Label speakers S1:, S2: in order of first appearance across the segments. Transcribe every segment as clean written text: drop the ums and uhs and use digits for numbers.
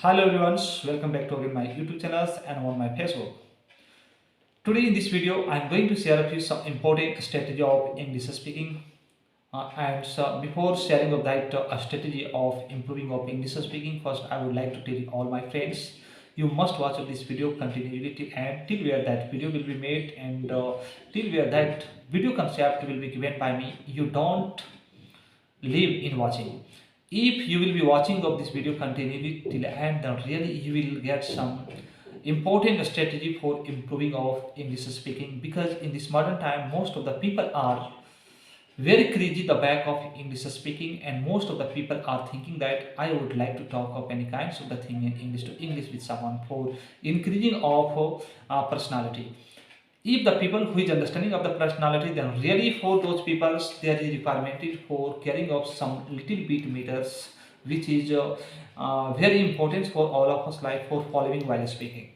S1: Hello everyone, welcome back to again my YouTube channels and on my Facebook. Today in this video, I am going to share with you some important strategy of English speaking. Before sharing of that strategy of improving of English speaking, first I would like to tell all my friends, you must watch this video continually and till where that video will be made and till where that video concept will be given by me. You don't leave in watching. If you will be watching of this video continually till end, then really you will get some important strategy for improving of English speaking, because in this modern time most of the people are very crazy the back of English speaking, and most of the people are thinking that I would like to talk of any kinds of the thing in English to English with someone for increasing of personality. If the people who is understanding of the personality, then really for those people there is requirement for carrying of some little bit meters, which is very important for all of us, like for following while speaking.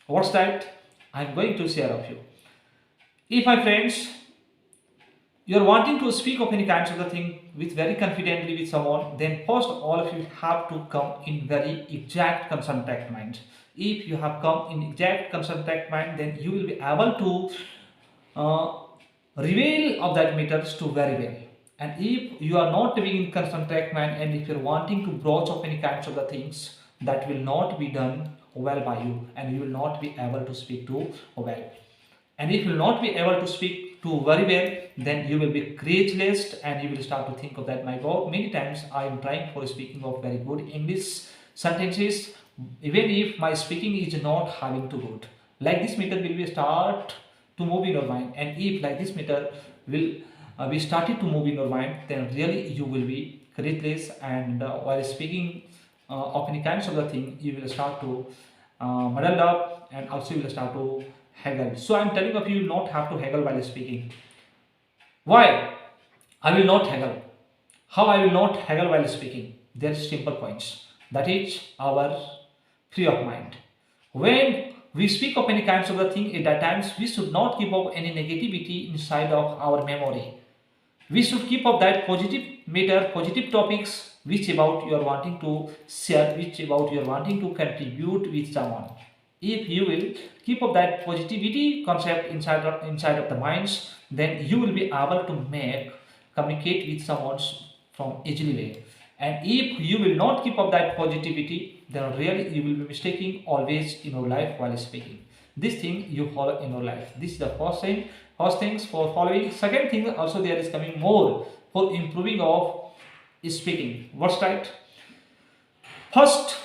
S1: What's that? I'm going to share of you. If my friends, you're wanting to speak of any kinds of the thing with very confidently with someone, then first all of you have to come in very exact contact mind. If you have come in exact contact mind, then you will be able to reveal of that meters to very well. And if you are not being in contact mind, and if you're wanting to broach of any kinds of the things, that will not be done well by you, and you will not be able to speak to well. And if you will not be able to speak to very well, then you will be courageous and you will start to think of that, my God, many times I am trying for speaking of very good English sentences, even if my speaking is not having too good. Like this meter will be start to move in your mind, and if like this meter will be started to move in your mind, then really you will be courageous, and while speaking of any kinds of the thing, you will start to muddle up, and also you will start to haggle. So I am telling of you not have to haggle while speaking. Why? I will not haggle. How I will not haggle while speaking? There is simple points. That is our free of mind. When we speak of any kinds of the thing, at that times we should not keep up any negativity inside of our memory. We should keep up that positive matter, positive topics which about you are wanting to share, which about you are wanting to contribute with someone. If you will keep up that positivity concept inside of the minds, then you will be able to communicate with someone from easily way. And if you will not keep up that positivity, then really you will be mistaking always in your life while speaking. This thing you follow in your life. This is the first things for following. Second thing also there is coming more for improving of speaking. What's right? First,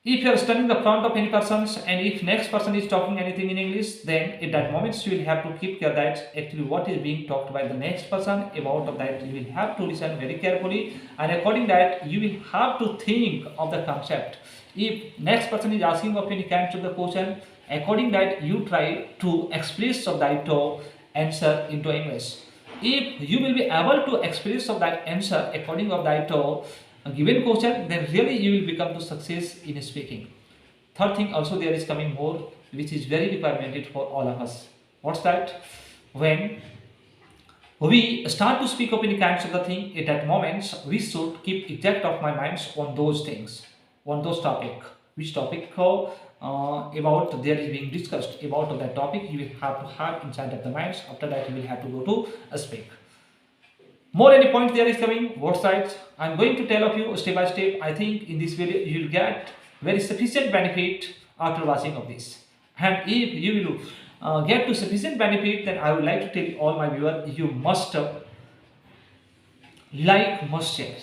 S1: if you are standing in the front of any persons, and if next person is talking anything in English, then at that moment you will have to keep care that actually what is being talked by the next person, about of that you will have to listen very carefully, and according that you will have to think of the concept. If next person is asking of any kind of the question, according that you try to express of that answer into English. If you will be able to express of that answer according of that a given question, then really you will become to success in speaking. Third thing also there is coming more, which is very required for all of us. What's that? When we start to speak of any kinds of the thing, at that moment we should keep exact of my minds on those things, on those topic. Which topic about there is being discussed, about that topic you will have to have inside of the minds. After that you will have to go to speak. More any point there is coming, both sides. I'm going to tell of you step by step. I think in this video you will get very sufficient benefit after watching of this. And if you will get to sufficient benefit, then I would like to tell all my viewers, you must like, must share.